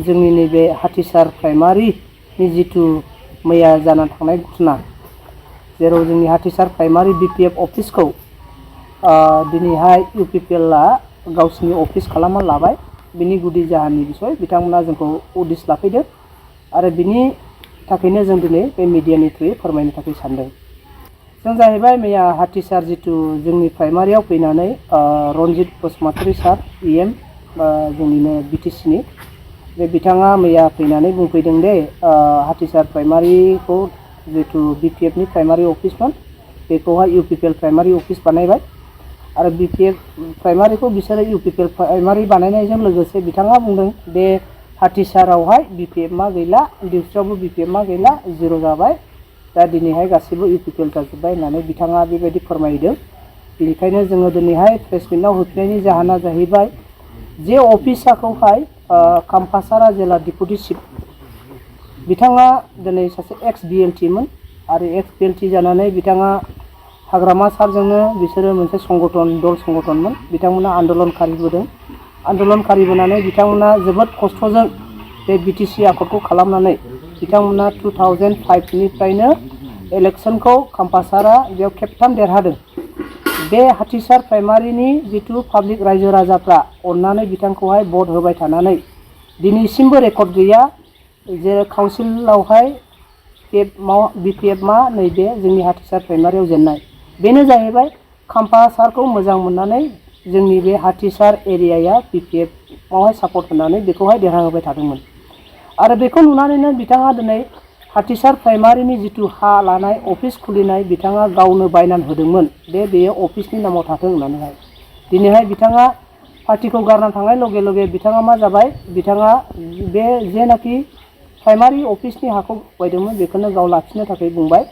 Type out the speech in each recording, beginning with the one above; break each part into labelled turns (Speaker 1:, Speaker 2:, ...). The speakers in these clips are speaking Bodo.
Speaker 1: जोंनि नैबे हाथिसार प्राइमारिनि जिथु मैया जाना थांनाय घटना, जेराव जोंनि हाथिसार प्राइमारि BPF अफिसखौ दिनैहाय UPPLआ गावसिनि अफिस खालामना लाबाय। बिनि गुदि जाहोननि बिसय बिथांमोना जोंखौ उदिस लाफैदों आरो बिनि थाखायनो जों दिनै बे मिडियानि थ्रुयै फोरमायनो थाखाय सानदों। जों जाहैबाय मैया हाथिसार जिथु जोंनि प्राइमारियाव फैनानै रनजित बसुमतारी सार EM जोंनिनो BTCनि बे बिथाङा मैया फैनानै बुंफैदों दे हाथिसार प्राइमारिखौ जिथु BPFनि प्राइमारि अफिसमोन बेखौहाय UPPL प्राइमारि अफिस बानायबाय आरो BPF प्राइमारिखौ बिसोरो UPPL प्राइमारि बानायनायजों लोगोसे बिथाङा बुंदों दे हाथिसारावहाय BPF मा गैला, डिस्ट्रिक्टआवबो BPF मा गैला, जिर' जाबाय, दा दिनैहाय गासिबो UPPL जाजोब्बाय होननानै बिथाङा बेबायदि फोरमायदों। बेनिखायनो जोङो दिनैहाय प्रेस मिटआव होफैनायनि जाहोना जाहैबाय जे अफिसाखौहाय कामपासारा जिल्ला डिपुटि चिफ बिथाङा दिनै सासे एक्स BLT मोन आरो एक्स BLT जानानै बिथाङा हाग्रामा सारजोंनो बिसोरो मोनसे दल संगठनमोन। बिथांमोना आन्दलन खारिबोदों। आन्दलन खारिबोनानै बिथांमोना जोबोद खस्थ'जों बे BTC आकर्डखौ खालामनानै बिथांमोना 2005 निफ्रायनो इलेक्सनखौ कामपासारा बेयाव खेबथाम देरहादों। बे हाथिसार प्राइमारिनि जिथु पाब्लिक रायजो राजाफ्रा अननानै बिथांखौहाय भट होबाय थानानै दिनैसिमबो रेकर्ड गैया जे काउन्सिलावहाय BPF मा नैबे जोंनि हाथिसार प्राइमारियाव जेननाय। बेनो जाहैबाय कामपासारखौ मोजां मोननानै जोंनि बे हाथिसार एरियाया BPFआवहाय सापर्ट होनानै बेखौहाय देरहाहोबाय थादोंमोन आरो बेखौ नुनानैनो बिथाङा दिनै हाथिसार प्राइमारिनि जिथु हा लानाय अफिस खुलिनाय बिथाङा गावनो बायनानै होदोंमोन बेयो अफिसनि नामाव थाथों होननानैहाय। दिनैहाय बिथाङा पार्टिखौ गारना थांनाय लगे लगे बिथाङा मा जाबाय, बिथाङा बे जेनाखि प्राइमारि अफिसनि हाखौ बायदोंमोन बेखौनो गाव लाखिनो थाखाय बुंबाय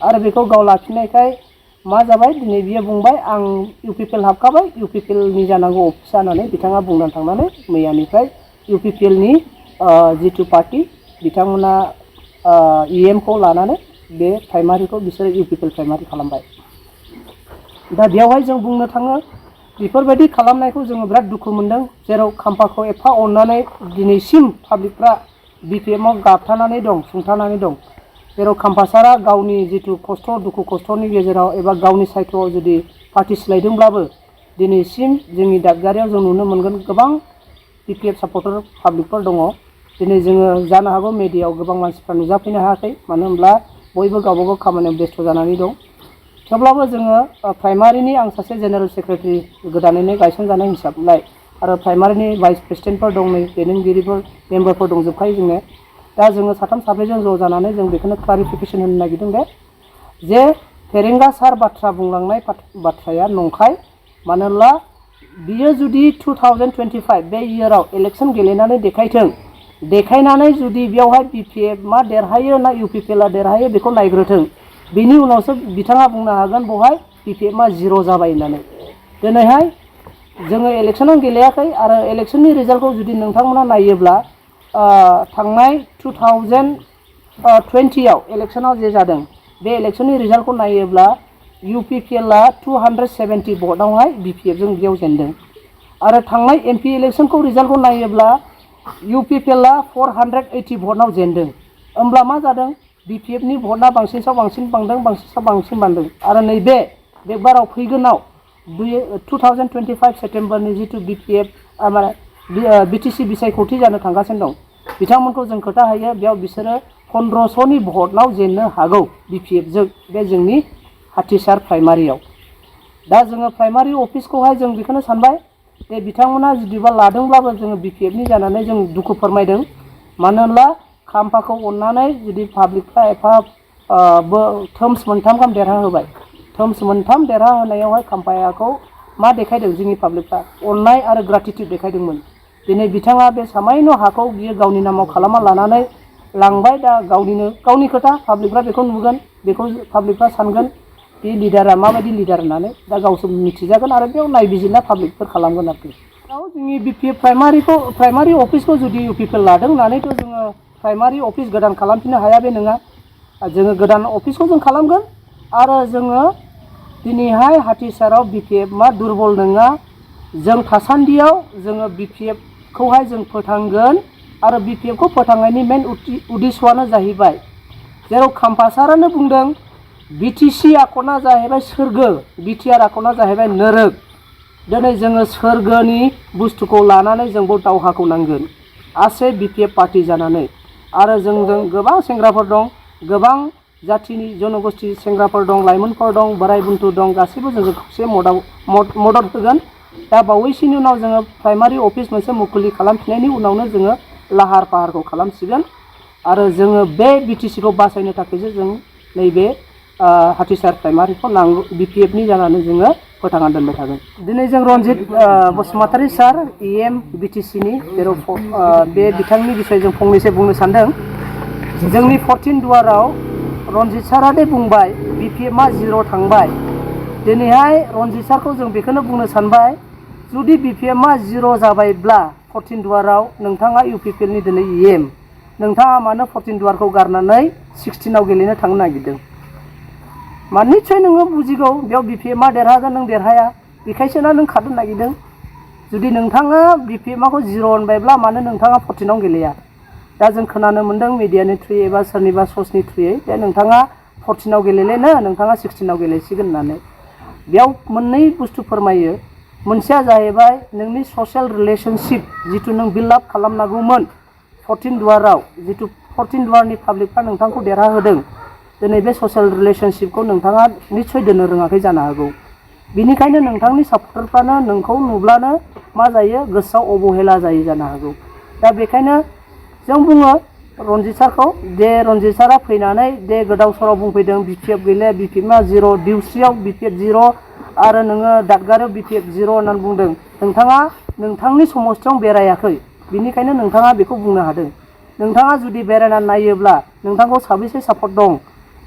Speaker 1: आरो बेखौ गाव लाखिनायखाय मा जाबाय, दिनै बियो बुंबाय आं UPPL हाबखाबाय, UPPLनि जानांगौ अफिस जानानै बिथाङा बुंनानै थांनानै मैयानिफ्राय UPPLनि जिथु पार्टि बिथांमोना EM खौ लानानै बे प्राइमारिखौ बिसोरो UPPL प्राइमारि खालामबाय। दा बेयावहाय जों बुंनो थाङो बेफोरबायदि खालामनायखौ जोङो बिराद दुखु मोनदों। जेराव खाम्फाखौ एफा अननानै दिनैसिम पाब्लिकफ्रा BPFआव गाबथानानै दं, सुंथानानै दं। जेराव कामपासारा गावनि जिथु दुखु खस्थ'नि गेजेराव एबा गावनि सायथ'आव जुदि पार्टि सोलायदोंब्लाबो दिनैसिम जोंनि दादगारियाव जों नुनो मोनगोन गोबां BPF सापर्टार पाब्लिकफोर दङ। दिनै जोङो जानो हागौ मिडियायाव गोबां मानसिफ्रा नुजाफैनो हायाखै, मानो होनब्ला बयबो गावबागाव खामानियाव बेस्थ' जानानै दं। थेवब्लाबो जोङो प्राइमारिनि आं सासे जेनेरेल सेक्रेटारि गोदानैनो गायसनजानाय हिसाबलाय आरो प्राइमारिनि भाइस प्रेसिडेन्टफोर दं, नै दैदेनगिरिफोर मेम्बारफोर दंजोबखायो जोंनो। दा जोङो साथाम साब्रैजों ज' जानानै जों बेखौनो क्लारिफिकेसन होनो नागिरदों जे फेरेंगासार बाथ्रा बुंलांनाय बाथ्राया नंखाय। मानो होनब्ला बियो जुदि 2025 बे इयाराव इलेक्सन गेलेनानै देखायनानै जुदि बेयावहाय BPF मा देरहायो ना UPPLआ देरहायो बेखौ नायग्रोथों। बेनि उनावसो बिथाङा बुंनो हागोन बहाय BPF मा जिर' जाबाय होननानै। दिनैहाय जोङो इलेक्सनाव गेलेयाखै आरो इलेक्सननि रिजाल्टखौ जुदि नोंथांमोना नायोब्ला थांनाय 2020आव इलेक्सनाव जे जादों बे इलेक्सननि रिजाल्टखौ नायोब्ला UPPLआ 270 भटआवहाय BPFजों बेयाव जेनदों आरो थांनाय MP इलेक्सनखौ रिजाल्टखौ नायोब्ला UPPLआ 480 भटआव जेनदों। होमब्ला मा जादों, BPFनि भटआ बांसिनसाव बांसिन बांदों, बांसिनसाव बांसिन बांदों आरो नैबे बाराव फैगोनाव 2025 सेप्तेम्बरनि जिथु BPF BTC बिसायख'थि जानो थांगासिनो दं, बिथांमोनखौ जों खोथा होयो बेयाव बिसोरो 1500नि भटआव जेननो हागौ BPFजों बे जोंनि हाथिसार प्राइमारियाव। दा जोङो प्राइमारि अफिसखौहाय जों बेखौनो सानबाय जे बिथांमोना जुदिबा लादोंब्लाबो जोङो BPFनि जानानै जों दुखु फोरमायदों। मानो होनब्ला खाम्फाखौ अननानै जुदि पाब्लिकफ्रा एफा थोम्स मोनथाम गाहाम देरहा होबाय, थोम्स मोनथाम देरहा होनायावहाय खाम्फायाखौ मा देखायदों जोंनि पाब्लिकफ्रा अननाय आरो ग्रेटिट्युड देखायदोंमोन। दिनै बिथाङा बे सामायन' हाखौ बियो गावनि नामाव खालामना लानानै लांबाय। दा गावनि खोथा, पाब्लिकफ्रा बेखौ नुगोन, बेखौ पाब्लिकफ्रा सानगोन बे लिडारा माबायदि लिडार होननानै। दा गावसोर मिथिजागोन आरो बेयाव नायबिजिरना पाब्लिकफोर खालामगोन आरोखि। जोंनि BPF प्राइमारि अफिसखौ जुदि UPPL लादों होननानैथ' जोङो प्राइमारि अफिस गोदान खालामफिननो हाया बे नङा। जोङो गोदान अफिसखौ जों खालामगोन आरो जोङो दिनैहाय हाथिसाराव BPF मा दुरबल नङा। जों थासान्दियाव जोङो BPFखौहाय जों फोथांगोन आरो BPF खौ फोथांनायनि मेन उद्देश्यआनो जाहैबाय जेराव खाम्फा सारानो बुंदों BTC आखना जाहैबाय सोरगो BTR आखना जाहैबाय नोरोग दिनै जोङो सोरगोनि बुस्थुखौ लानानै जोंबो दावहाखौ नांगोन आसे BPF पार्टी जानानै आरो जोंजों गोबां सेंग्राफोर दं गोबां जाथिनि जनगोष्ठी सेंग्राफोर दं लाइमोनफोर दं बोराय बुन्थु दं गासैबो जोंजों खौसे मदद होगोन दा बावैसोनि उनाव जोङो प्राइमारि अफिस मोनसे मुखुलि खालामफिननायनि उनावनो जोङो लाहार फाहारखौ खालामसिगोन आरो जोङो बे BTC खौ बासायनो थाखायसो जों नैबे हाथिसार प्राइमारिखौ नांगौ BPF नि जानानै जोङो फोथांना दोनबाय थागोन दिनै जों रनजित बसुमतारी सार EM BTC नि जेराव बे बिथांनि बिषय जों फंनैसो बुंनो सानदों जोंनि 14 दुवाराव रनजित सारा दे बुंबाय BPF आ 0 थांबाय दिनैहाय रनजित सारखौ जों बेखौनो बुंनो सानबाय जुदि BPF आ 0 जाबायब्ला 14 दुवाराव नोंथाङा UPPL नि दिनै EM नोंथाङा मानो 14 दुवारखौ गारनानै 16 आव गेलेनो थांनो नागिरदों मा निश्चय नोङो बुजिगौ बेयाव BPF आ देरहागोन नों देरहाया बेखायसोना नों खारनो नागिरदों जुदि नोंथाङा BPF खौ 0 होनबायब्ला मानो नोंथाङा 14 आव गेलेया दा जों खोनानो मोन्दों मिडियानि थ्रुयै एबा सोरनिबा स'सनि थ्रुयै जे नोंथाङा 14 आव गेलेलेनो नोंथाङा 16 आव गेलेसिगोन होननानै बेयाव मोननै बुस्थु फोरमायो मोनसेया जाहैबाय नोंनि ससियेल रिलेशनशिप जिथु नों बिल्ड आप खालामनांगौमोन 14 दुवाराव जिथु 14 दुवारनि पाब्लिकफ्रा नोंथांखौ देरहाहोदों दिनै बे ससियेल रिलेशनशिपखौ नोंथाङा निश्चय दोननो रोङाखै जानो हागौ बिनिखायनो नोंथांनि सापर्टारफ्रानो नोंखौ नुब्लानो मा जायो गोसोआव अबहेला जायो जानो हागौ दा बेखायनो जों बुङो रनजित सारखौ दे रनजित सारा फैनानै दे गोदाव सोराव बुंफैदों BPF गैले BPF आ 0 दिउस्रियाव BPF 0 आरो नोङो दादगारियाव BPF 0 होननानै बुंदों नोंथाङा नोंथांनि समस्थियाव बेरायाखै बिनिखायनो नोंथाङा बेखौ बुंनो हादों नोंथाङा जुदि बेरायनानै नायोब्ला नोंथांखौ साबेसे सापर्ट दं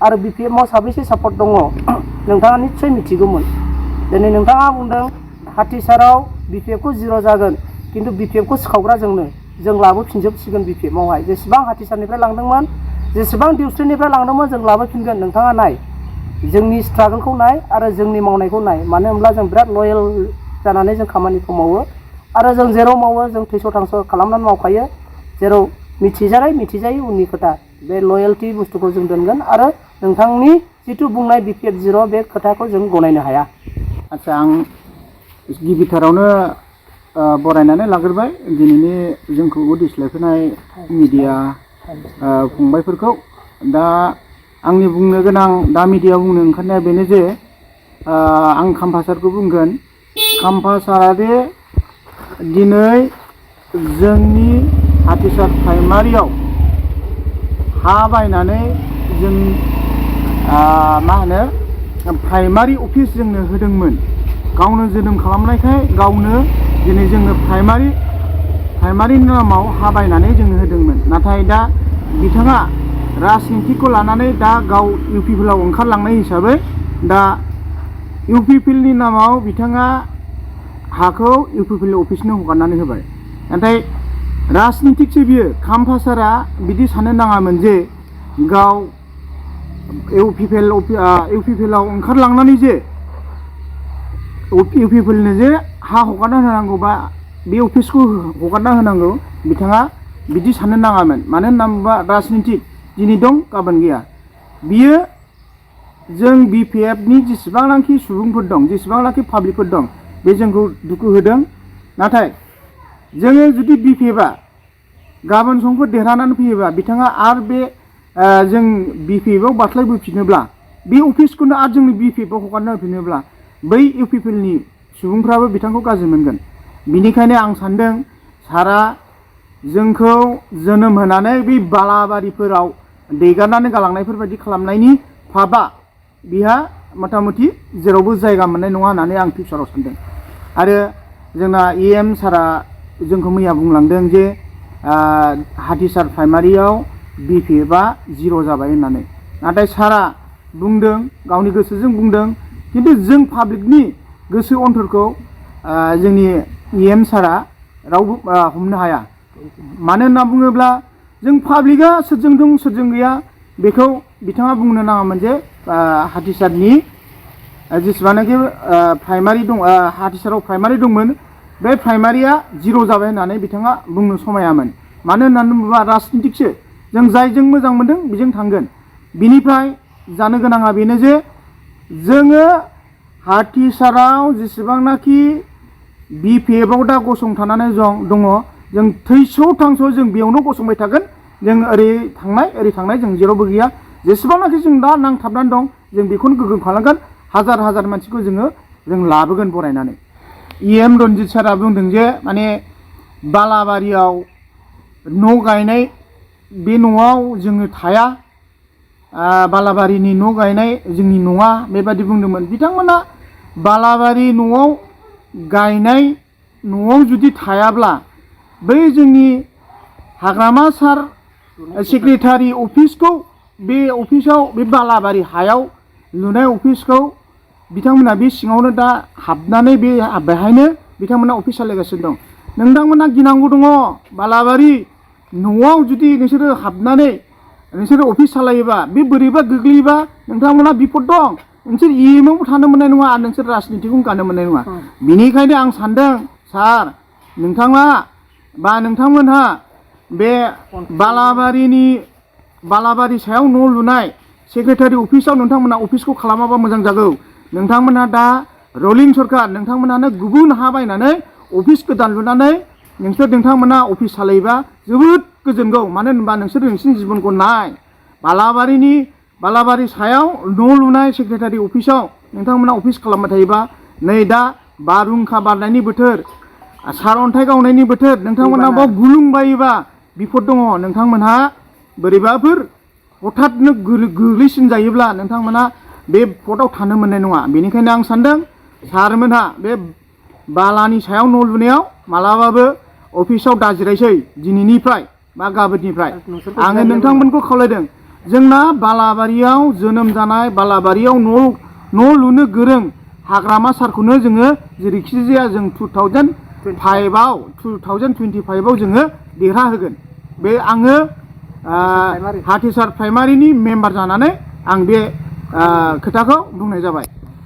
Speaker 1: आरो BPF आव साबेसे सापर्ट दङ नोंथाङा निश्चय मिथिगौमोन दिनै नोंथाङा बुंदों हाथिसाराव BPF खौ 0 जागोन किन्तु BPF खौ सिखावग्रा जों लाबोफिनजोबसिगोन BPF आवहाय जेसेबां हाथिसारनिफ्राय लांदोंमोन जेसेबां दिउस्रिनिफ्राय लांदोंमोन जों लाबोफिनगोन नोंथाङा नाय जोंनि स्ट्रागोलखौ नाय आरो जोंनि मावनायखौ नाय मानो होनब्ला जों बिराद लयेल जानानै जों खामानिखौ मावो आरो जों जेराव मावो जों थैस' थांस' खालामनानै मावखायो जेराव मिथिजायै उननि खोथा बे लयेल्टी बुस्थुखौ जों दोनगोन आरो नोंथांनि जिथु बुंनाय BPF 0 बे खोथाखौ जों गनायनो हाया
Speaker 2: आच्छा आं गिबिथारावनो बरायनानै लाग्रोबाय दिनैनि जोंखौ उदिस लाखिनाय मिडिया फंबायफोरखौ दा आंनि बुंनो गोनां दा मिडिया बुंनो ओंखारनाया बेनो जे आं खाम्फा सारखौ बुंगोन खाम्फा सारा दे दिनै जोंनि हाथिसार प्राइमारियाव हा बायनानै जों मा होनो प्राइमारि अफिस जोंनो होदोंमोन गावनो जोनोम खालामनायखाय गावनो दिनै जोंनो प्राइमारि नामाव हा बायनानै जोंनो होदोंमोन नाथाय दा बिथाङा राजनितिखौ लानानै दा गाव UPPL आव ओंखारलांनाय हिसाबै दा UPPL नि नामाव बिथाङा हाखौ UPPL अफिसनो हगारनानै होबाय नाथाय राजनितिकसो बियो खाम्फा सारा बिदि साननो नाङामोन जे गाव UPPL आव ओंखारलांनानै जे UPPL नो जे हा हगारना होनांगौ बा बे अफिसखौ हगारना होनांगौ बिथाङा बिदि साननो नाङामोन मानो होनना बुङोबा राजनितिक दिनै दं गाबोन गैया बियो जों BPF नि जेसेबांनाखि सुबुंफोर दं जेसेबांनाखि पाब्लिकफोर दं बे जोंखौ दुखु होदों नाथाय जोङो जुदि BPF आ गाबोन समफोर देरहानानै फैयोबा बिथाङा आरो बे जों BPF आव बास्लायबोफिनोब्ला बे अफिसखौनो आरो जोंनि BPF आव हगारना होफिनोब्ला बै UPPL नि सुबुंफ्राबो बिथांखौ गाज्रि मोनगोन बिनिखायनो आं सानदों सारा जोंखौ जोनोम होनानै बे बालाबारिफोराव दैगारनानै गालांनायफोर बायदि खालामनायनि फाबा बिहा मथामथि जेरावबो जायगा मोननाय नङा होननानै आं फिउचाराव सानदों आरो जोंना EM सारा जोंखौ मैया बुंलांदों जे हाथिसार प्राइमारियाव BPF आ 0 जाबाय होननानै नाथाय सारा बुंदों गावनि गोसोजों बुंदों किन्तु जों पाब्लिकनि गोसो अन्थरखौ जोंनि EM सारा रावबो हमनो हाया मानो होनना बुङोब्ला जों पाब्लिकआ सोरजों दं सोरजों गैया बेखौ बिथाङा बुंनो नाङामोन जे हाथिसारनि जेसेबांनाखि प्राइमारि दं हाथिसाराव प्राइमारि दंमोन बे प्राइमारिया 0 जाबाय होननानै बिथाङा बुंनो समायामोन मानो होननानै बुङोबा राजनितिकसो जों जायजों मोजां मोनदों बेजों थांगोन बिनिफ्राय जानो गोनाङा बेनो जे जोङो हाथिसाराव जेसेबांनाखि BPF आव दा गसंथानानै दङ जों थैस' थांस' जों बेयावनो गसंबाय थागोन जों ओरै थांनाय जों जेरावबो गैया जेसेबांनाखि जों दा नांथाबनानै दं जों बेखौनो गोग्गोम खालामगोन हाजार मानसिखौ जों लाबोगोन बरायनानै रन्जित सारा बुंदों जे माने बालाबारियाव न' गायनाय बे न'आव जोङो थाया बालाबारिनि न' गायनाय जोंनि नङा बेबादि बुंदोंमोन बिथांमोना बालाबारि न'आव गायनाय न'आव जुदि थायाब्ला बै जोंनि हाग्रामा सार सेक्रेटारि अफिसखौ बे अफिसाव बे बालाबारि हायाव लुनाय अफिसखौ बिथांमोना बे सिङावनो दा हाबनानै बेहायनो बिथांमोना अफिस सालायगासिनो दं नोंथांमोना गिनांगौ दङ बालाबारि न'आव जुदि नोंसोरो हाबनानै नोंसोरो अफिस सालायोबा बे बोरैबा गोग्लैयोबा नोंथांमोना बिपद दं नोंसोर EM आव थानो मोननाय नङा नोंसोर राजनितिखौ गानो मोननाय नङा बिनिखायनो आं सानदों सार नोंथाङा बा नोंथांमोनहा बे बालाबारि सायाव न' लुनाय सेक्रेटारि अफिसाव नोंथांमोना अफिसखौ खालामाबा मोजां जागौ नोंथांमोनहा दा रलिं सरखार नोंथांमोनानो गुबुन हा बायनानै अफिस गोदान लुनानै नोंथांमोना अफिस सालायोबा जोबोद गोजोनगौ मानो होनबा नोंसिनि जिबनखौ नाय बालाबारि सायाव न' लुनाय सेक्रेटारि अफिसाव नोंथांमोना अफिस खालामबाय थायोबा नै दा बारहुंखा बारनायनि बोथोर सारअन्थाइ गावनायनि बोथोर नोंथांमोना बाव गुलुंबायोबा बिपद दङ नोंथांमोनहा बोरैबाफोर हठाथनो गोग्लैसिन जायोब्ला नोंथांमोना बे पदआव थानो मोननाय नङा बेनिखायनो आं सानदों सारमोनहा बे बालानि सायाव न' लुनायाव मालाबाबो अफिसाव दाजिरायसै दिनैनिफ्राय बा गाबोननिफ्राय आङो नोंथांमोनखौ खावलायदों जोंना बालाबारियाव जोनोम जानाय बालाबारियाव न' लुनो गोरों हाग्रामा सारखौनो जोङो जेरैखि जाया जों 2025आव जोङो देरहा होगोन बे आङो हाथिसार प्राइमारिनि मेम्बार जानानै आं बे खोथाखौ बुंनाय जाबाय।